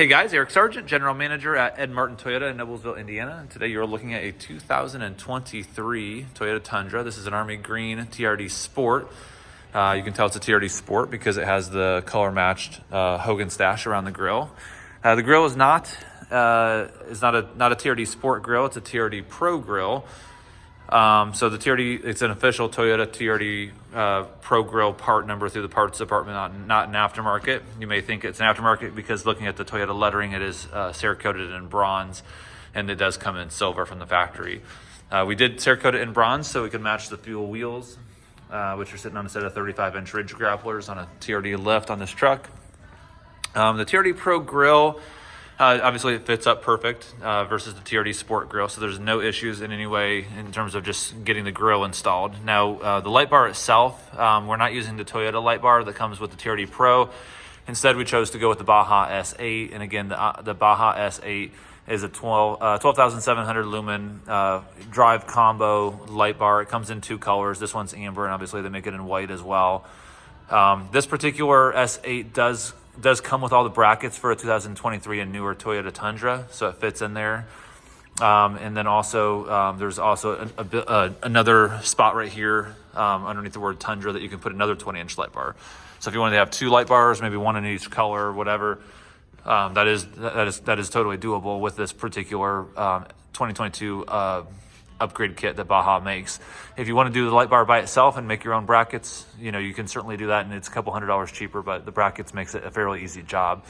Hey guys, Eric Sargent, General Manager at Ed Martin Toyota in Noblesville, Indiana. And today you're looking at a 2023 Toyota Tundra. This is an Army Green TRD Sport. You can tell it's a TRD Sport because it has the color matched Hogan stash around the grille. The grille is not a TRD Sport grille, it's a TRD Pro grille. So the TRD, it's an official Toyota TRD Pro Grill part number through the parts department, not an aftermarket. You may think it's an aftermarket because looking at the Toyota lettering, it is Cerakoted in bronze, and it does come in silver from the factory. We did Cerakote it in bronze so we could match the fuel wheels, which are sitting on a set of 35-inch ridge grapplers on a TRD lift on this truck. The TRD Pro Grill, obviously it fits up perfect versus the TRD Sport grill, so there's no issues in any way in terms of just getting the grill installed. Now, the light bar itself, we're not using the Toyota light bar that comes with the TRD Pro. Instead, we chose to go with the Baja S8, and again, the Baja S8 is a 12,700 lumen drive combo light bar. It comes in two colors. This one's amber, and obviously they make it in white as well. This particular S8 does come with all the brackets for a 2023 and newer Toyota Tundra, so it fits in there. And then also there's also another spot right here underneath the word Tundra that you can put another 20-inch light bar. So if you wanted to have two light bars, maybe one in each color or whatever, that is totally doable with this particular 2022 upgrade kit that Baja makes. If you want to do the light bar by itself and make your own brackets, you know, you can certainly do that, and it's a couple $100 cheaper, but the brackets makes it a fairly easy job.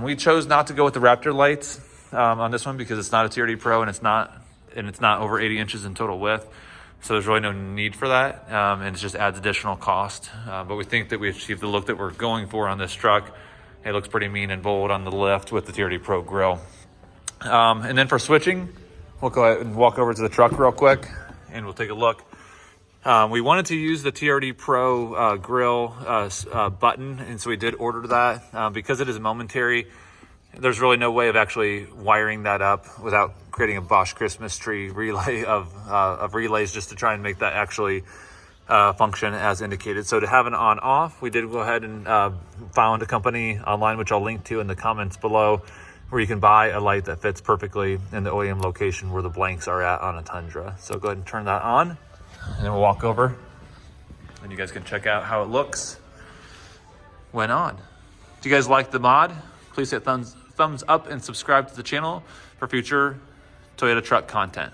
We chose not to go with the Raptor lights on this one because it's not a TRD Pro and it's not over 80 inches in total width. So there's really no need for that, and it just adds additional cost. But we think that we achieved the look that we're going for on this truck. It looks pretty mean and bold on the lift with the TRD Pro grill. And then for switching, we'll go ahead and walk over to the truck real quick and we'll take a look. We wanted to use the TRD Pro grill button, and so we did order that. Because it is momentary, there's really no way of actually wiring that up without creating a Bosch Christmas tree relay of relays just to try and make that actually function as indicated. So to have an on-off, we did go ahead and found a company online, which I'll link to in the comments below, where you can buy a light that fits perfectly in the OEM location where the blanks are at on a Tundra. So go ahead and turn that on, and then we'll walk over and you guys can check out how it looks when on. If you guys like the mod, please hit thumbs up and subscribe to the channel for future Toyota truck content.